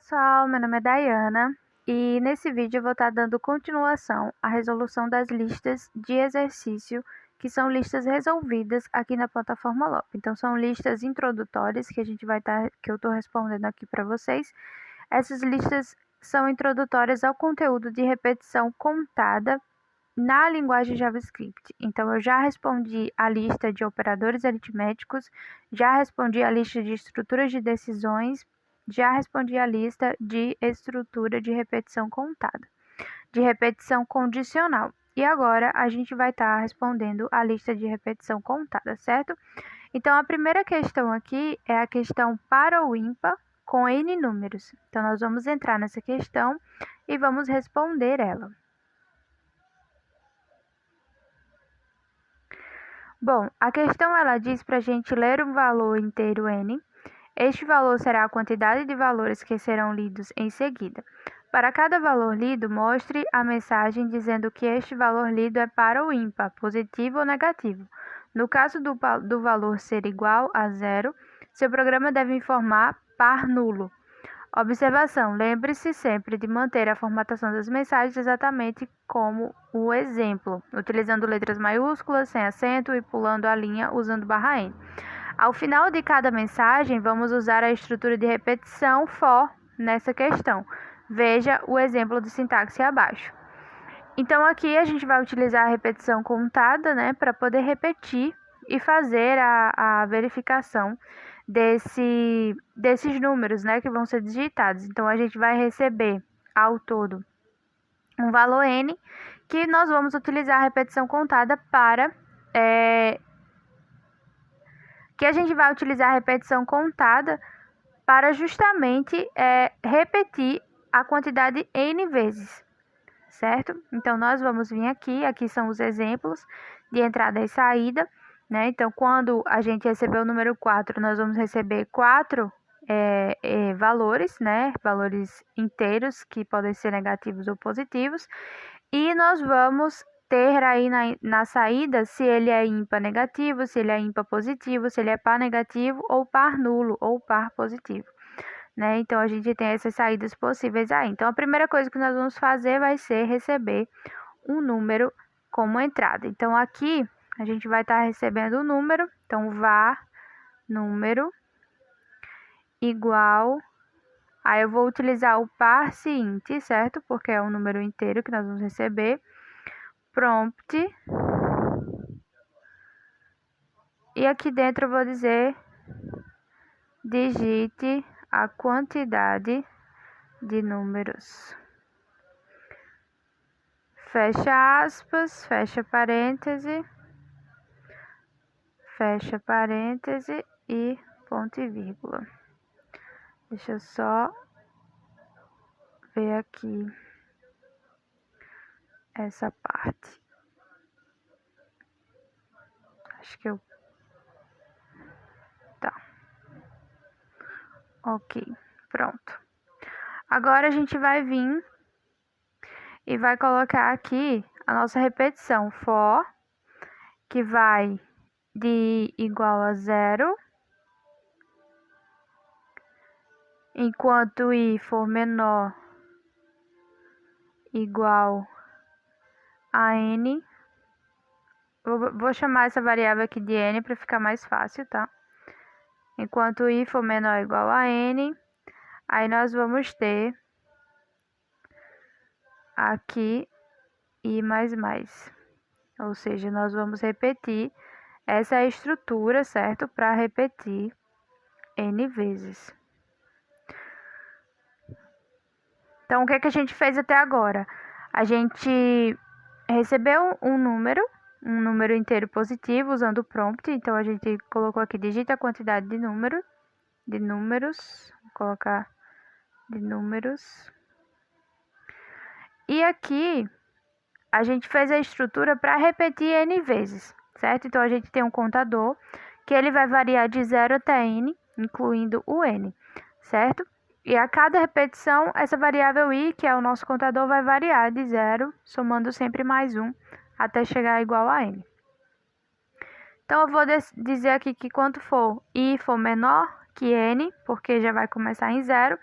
Pessoal, meu nome é Dayana e nesse vídeo eu vou estar dando continuação à resolução das listas de exercício, que são listas resolvidas aqui na plataforma LOP. Então são listas introdutórias que eu estou respondendo aqui para vocês. Essas listas são introdutórias ao conteúdo de repetição contada na linguagem JavaScript. Então eu já respondi a lista de operadores aritméticos, já respondi a lista de estruturas de decisões, já respondi a lista de estrutura de repetição contada, de repetição condicional. E agora a gente vai estar respondendo a lista de repetição contada, certo? Então a primeira questão aqui é a questão para ou ímpar com N números. Então nós vamos entrar nessa questão e vamos responder ela. Bom, a questão ela diz para a gente ler um valor inteiro n. Este valor será a quantidade de valores que serão lidos em seguida. Para cada valor lido, mostre a mensagem dizendo que este valor lido é par ou ímpar, positivo ou negativo. No caso do valor ser igual a zero, seu programa deve informar par nulo. Observação: lembre-se sempre de manter a formatação das mensagens exatamente como o exemplo, utilizando letras maiúsculas, sem acento e pulando a linha usando barra N. Ao final de cada mensagem, vamos usar a estrutura de repetição for nessa questão. Veja o exemplo de sintaxe abaixo. Então, aqui a gente vai utilizar a repetição contada, para poder repetir e fazer a verificação desses números, que vão ser digitados. Então, a gente vai receber ao todo um valor n, que nós vamos utilizar a repetição contada para justamente repetir a quantidade n vezes, certo? Então, nós vamos vir aqui são os exemplos de entrada e saída, Então, quando a gente receber o número 4, nós vamos receber 4 valores, Valores inteiros, que podem ser negativos ou positivos, e nós vamos ter aí na saída se ele é ímpar negativo, se ele é ímpar positivo, se ele é par negativo ou par nulo ou par positivo. Então, a gente tem essas saídas possíveis aí. Então, a primeira coisa que nós vamos fazer vai ser receber um número como entrada. Então, aqui a gente vai estar recebendo o número. Então, var número igual. Aí, eu vou utilizar o parse int, certo? Porque é um número inteiro que nós vamos receber. Prompt. E aqui dentro eu vou dizer digite a quantidade de números. Fecha aspas, fecha parêntese e ponto e vírgula. Deixa eu só ver aqui essa parte. Acho que tá. Ok, pronto. Agora a gente vai vir e vai colocar aqui a nossa repetição for, que vai de igual a 0, enquanto i for menor igual a n. Vou chamar essa variável aqui de n para ficar mais fácil, tá? Enquanto i for menor ou igual a n, aí nós vamos ter aqui i mais mais. Ou seja, nós vamos repetir essa estrutura, certo? Para repetir n vezes. Então, o que a gente fez até agora? A gente recebeu um número inteiro positivo usando o prompt. Então, a gente colocou aqui, digita a quantidade de números. Vou colocar de números. E aqui, a gente fez a estrutura para repetir n vezes, certo? Então, a gente tem um contador que ele vai variar de 0 até n, incluindo o n, certo? E a cada repetição, essa variável i, que é o nosso contador, vai variar de 0, somando sempre mais 1, até chegar igual a n. Então, eu vou dizer aqui que quanto for i for menor que n, porque já vai começar em 0,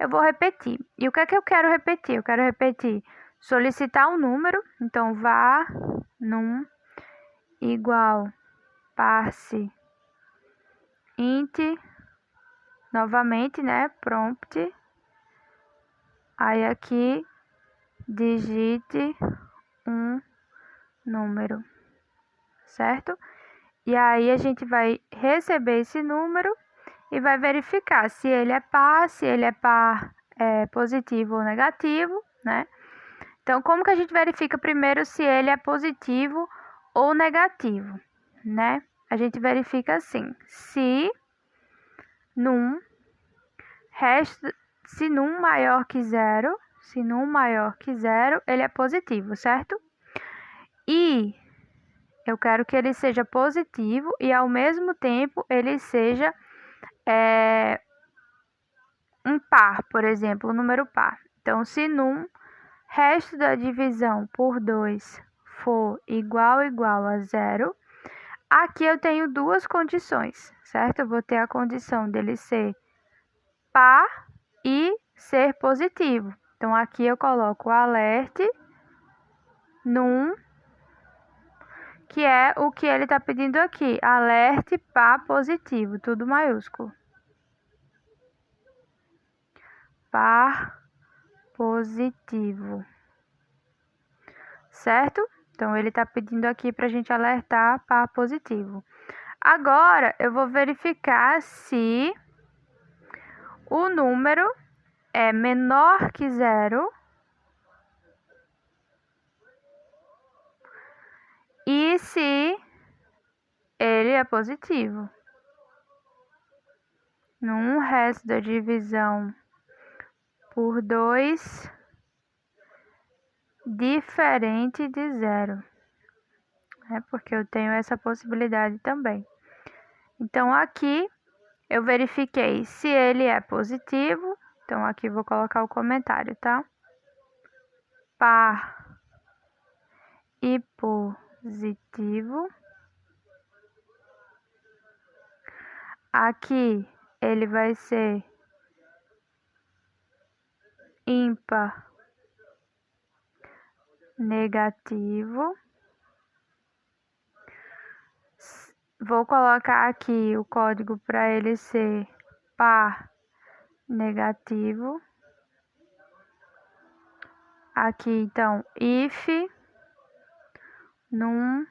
eu vou repetir. E o que é que eu quero repetir? Eu quero repetir solicitar um número, então var num igual parse int, novamente, né, prompt, aí aqui digite um número, certo? E aí a gente vai receber esse número e vai verificar se ele é par, positivo ou negativo, né? Então, como que a gente verifica primeiro se ele é positivo ou negativo, né? A gente verifica assim, se num maior que zero, ele é positivo, certo? E eu quero que ele seja positivo e ao mesmo tempo ele seja um par, por exemplo, um número par. Então, se num resto da divisão por 2 for igual a zero, aqui eu tenho duas condições, certo? Eu vou ter a condição dele ser par e ser positivo. Então, aqui eu coloco alerte num, que é o que ele está pedindo aqui, alerte par positivo, tudo maiúsculo. Par positivo, certo? Então, ele está pedindo aqui para a gente alertar par positivo. Agora, eu vou verificar se o número é menor que zero e se ele é positivo. Num resto da divisão por 2 diferente de zero, porque eu tenho essa possibilidade também. Então, aqui eu verifiquei se ele é positivo, então aqui vou colocar o comentário, tá? Par e positivo. Aqui ele vai ser ímpar negativo. Vou colocar aqui o código para ele ser par negativo. Aqui, então, if num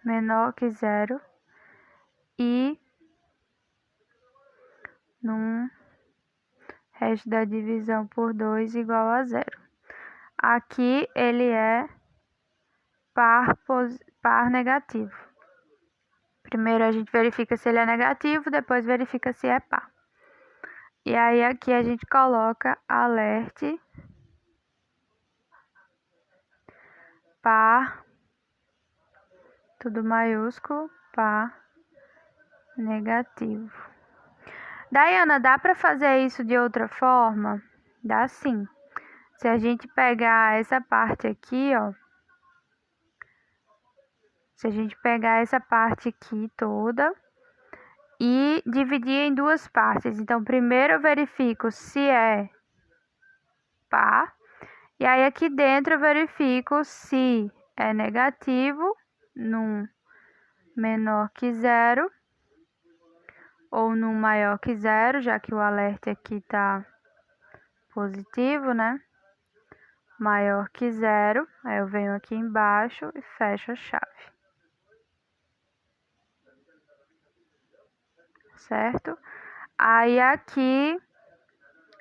menor que zero e num resto da divisão por 2 igual a zero. Aqui ele é par negativo. Primeiro a gente verifica se ele é negativo, depois verifica se é par. E aí aqui a gente coloca alerte par, tudo maiúsculo, par negativo. Daiana, dá para fazer isso de outra forma? Dá sim. Se a gente pegar essa parte aqui, ó. Se a gente pegar essa parte aqui toda e dividir em duas partes. Então, primeiro eu verifico se é par. E aí, aqui dentro eu verifico se é negativo, num menor que zero, ou num maior que zero, já que o alerta aqui tá positivo, né? Maior que zero. Aí eu venho aqui embaixo e fecho a chave. Certo? Aí aqui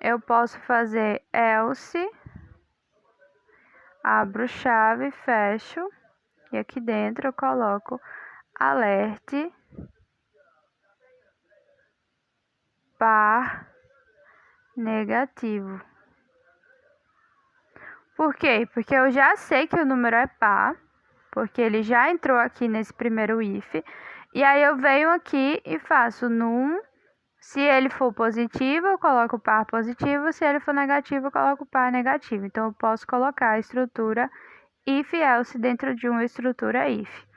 eu posso fazer else, abro chave, fecho, e aqui dentro eu coloco alerte par negativo. Por quê? Porque eu já sei que o número é par, porque ele já entrou aqui nesse primeiro if, e aí eu venho aqui e faço num. Se ele for positivo, eu coloco par positivo. Se ele for negativo, eu coloco par negativo. Então, eu posso colocar a estrutura if else dentro de uma estrutura if.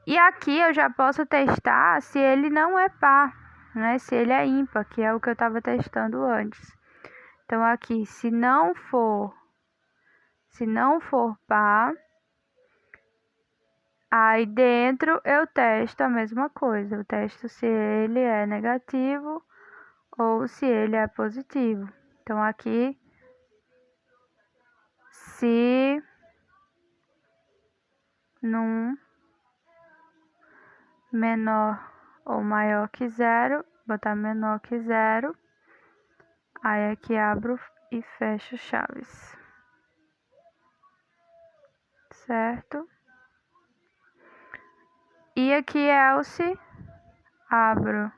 E aqui eu já posso testar se ele não é par, né? Se ele é ímpar, que é o que eu estava testando antes. Então aqui, se não for par, aí dentro eu testo a mesma coisa. Eu testo se ele é negativo ou se ele é positivo. Então aqui, se num menor ou maior que zero, botar menor que zero, aí aqui abro e fecho chaves, certo? E aqui else, abro,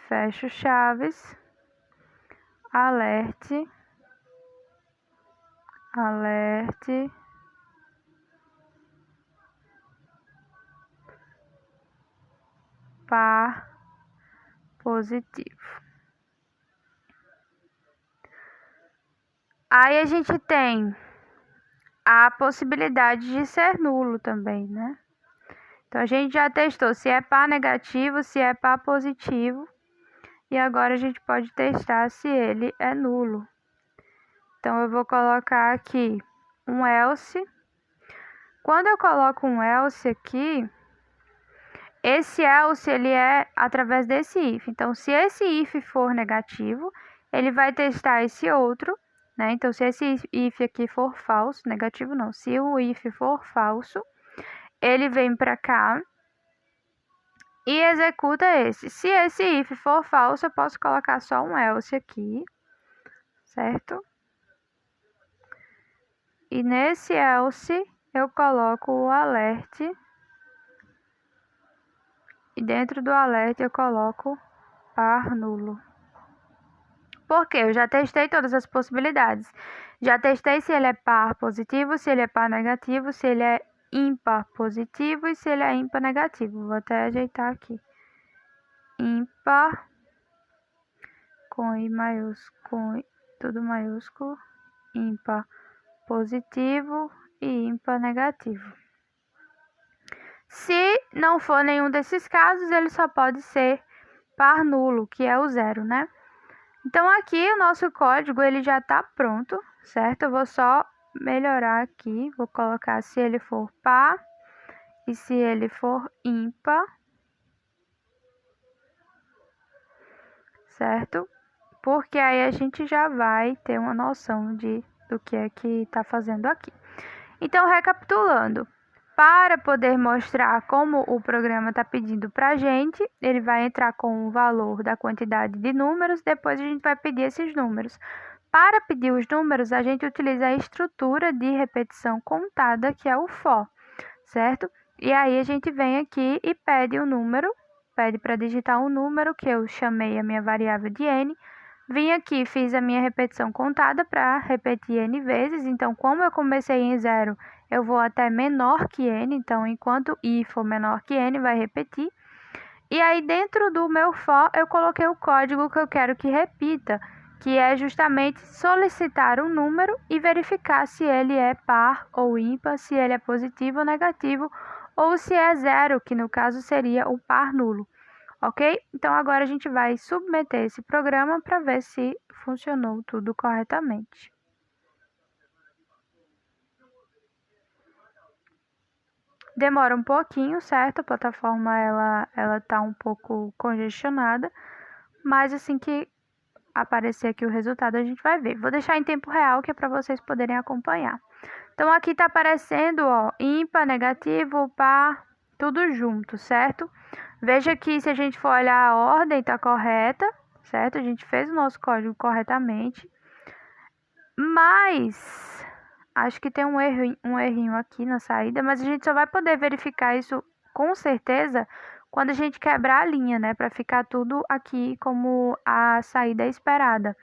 fecho chaves, alerte, par positivo. Aí a gente tem a possibilidade de ser nulo também, né? Então a gente já testou se é par negativo, se é par positivo, e agora a gente pode testar se ele é nulo. Então eu vou colocar aqui um else. Quando eu coloco um else aqui, esse else ele é através desse if. Então se esse if for negativo, ele vai testar esse outro, né? Então se esse if aqui for falso, negativo não, se o if for falso, ele vem para cá e executa esse. Se esse if for falso, eu posso colocar só um else aqui, certo? E nesse else eu coloco o alert. E dentro do alert eu coloco par nulo. Porque eu já testei todas as possibilidades. Já testei se ele é par positivo, se ele é par negativo, se ele é ímpar positivo e se ele é ímpar negativo. Vou até ajeitar aqui. Ímpar com I maiúsculo, com I, tudo maiúsculo, ímpar positivo e ímpar negativo. Se não for nenhum desses casos, ele só pode ser par nulo, que é o zero, né? Então aqui o nosso código ele já está pronto, certo? Eu vou só melhorar aqui, vou colocar se ele for par e se ele for ímpar, certo? Porque aí a gente já vai ter uma noção do que é que está fazendo aqui. Então, recapitulando, para poder mostrar como o programa está pedindo para a gente, ele vai entrar com o valor da quantidade de números, depois a gente vai pedir esses números. Para pedir os números, a gente utiliza a estrutura de repetição contada, que é o for, certo? E aí a gente vem aqui e pede o número, pede para digitar um número, que eu chamei a minha variável de n. Vim aqui, fiz a minha repetição contada para repetir n vezes. Então, como eu comecei em 0, eu vou até menor que n. Então, enquanto i for menor que n, vai repetir. E aí, dentro do meu for, eu coloquei o código que eu quero que repita, que é justamente solicitar um número e verificar se ele é par ou ímpar, se ele é positivo ou negativo, ou se é zero, que no caso seria o par nulo. Ok? Então agora a gente vai submeter esse programa para ver se funcionou tudo corretamente. Demora um pouquinho, certo? A plataforma ela tá um pouco congestionada, mas assim que aparecer aqui o resultado a gente vai ver. Vou deixar em tempo real que é para vocês poderem acompanhar. Então aqui está aparecendo, ó, ímpar, negativo, par, tudo junto, certo? Veja que se a gente for olhar a ordem, está correta, certo? A gente fez o nosso código corretamente. Mas acho que tem um errinho aqui na saída, mas a gente só vai poder verificar isso com certeza quando a gente quebrar a linha, né? Para ficar tudo aqui como a saída esperada.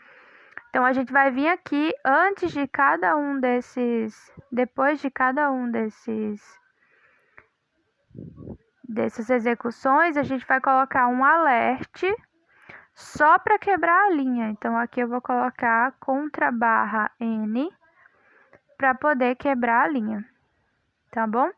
Então, a gente vai vir aqui antes de cada um desses, depois de cada um dessas execuções, a gente vai colocar um alerte só para quebrar a linha. Então, aqui eu vou colocar /n para poder quebrar a linha, tá bom?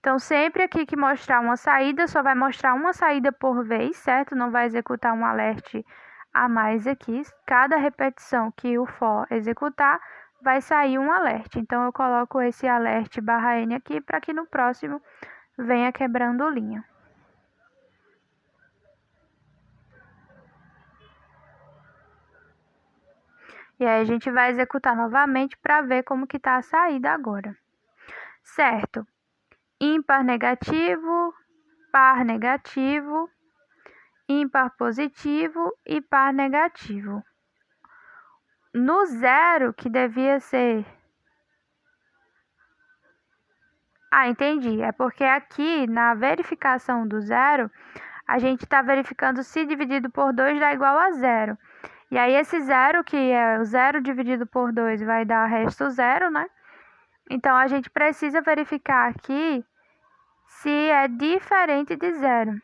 Então, sempre aqui que mostrar uma saída, só vai mostrar uma saída por vez, certo? Não vai executar um alert a mais aqui. Cada repetição que o for executar, vai sair um alert. Então, eu coloco esse alert /n aqui para que no próximo venha quebrando linha. E aí a gente vai executar novamente para ver como que está a saída agora. Certo. Ímpar negativo, par negativo, ímpar positivo e par negativo. No zero, que devia ser... entendi. É porque aqui, na verificação do zero, a gente está verificando se dividido por 2 dá igual a zero. E aí, esse zero, que é o zero dividido por 2, vai dar resto zero, né? Então, a gente precisa verificar aqui se é diferente de zero.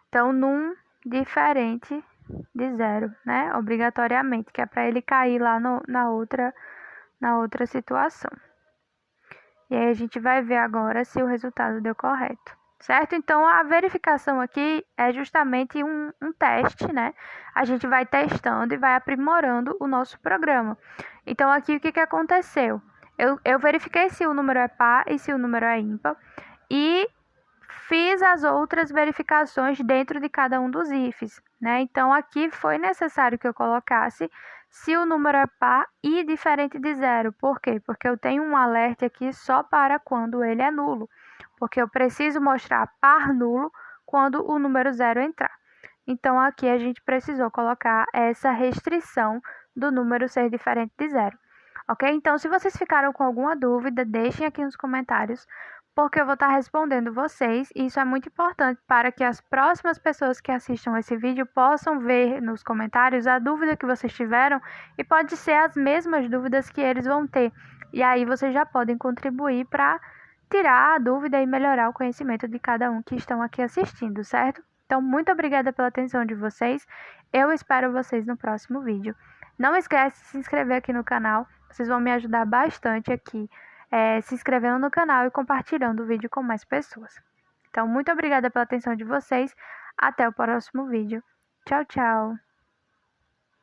Então, num diferente de zero, né? Obrigatoriamente, que é para ele cair lá na outra situação. E aí, a gente vai ver agora se o resultado deu correto. Certo? Então, a verificação aqui é justamente um teste, né? A gente vai testando e vai aprimorando o nosso programa. Então, aqui o que aconteceu? Eu verifiquei se o número é par e se o número é ímpar e fiz as outras verificações dentro de cada um dos ifs, né? Então, aqui foi necessário que eu colocasse se o número é par e diferente de zero. Por quê? Porque eu tenho um alerta aqui só para quando ele é nulo. Porque eu preciso mostrar par nulo quando o número zero entrar. Então, aqui a gente precisou colocar essa restrição do número ser diferente de zero. Ok? Então, se vocês ficaram com alguma dúvida, deixem aqui nos comentários, porque eu vou estar respondendo vocês. E isso é muito importante para que as próximas pessoas que assistam esse vídeo possam ver nos comentários a dúvida que vocês tiveram e pode ser as mesmas dúvidas que eles vão ter. E aí vocês já podem contribuir para tirar a dúvida e melhorar o conhecimento de cada um que estão aqui assistindo, certo? Então, muito obrigada pela atenção de vocês. Eu espero vocês no próximo vídeo. Não esquece de se inscrever aqui no canal. Vocês vão me ajudar bastante aqui, se inscrevendo no canal e compartilhando o vídeo com mais pessoas. Então, muito obrigada pela atenção de vocês. Até o próximo vídeo. Tchau, tchau!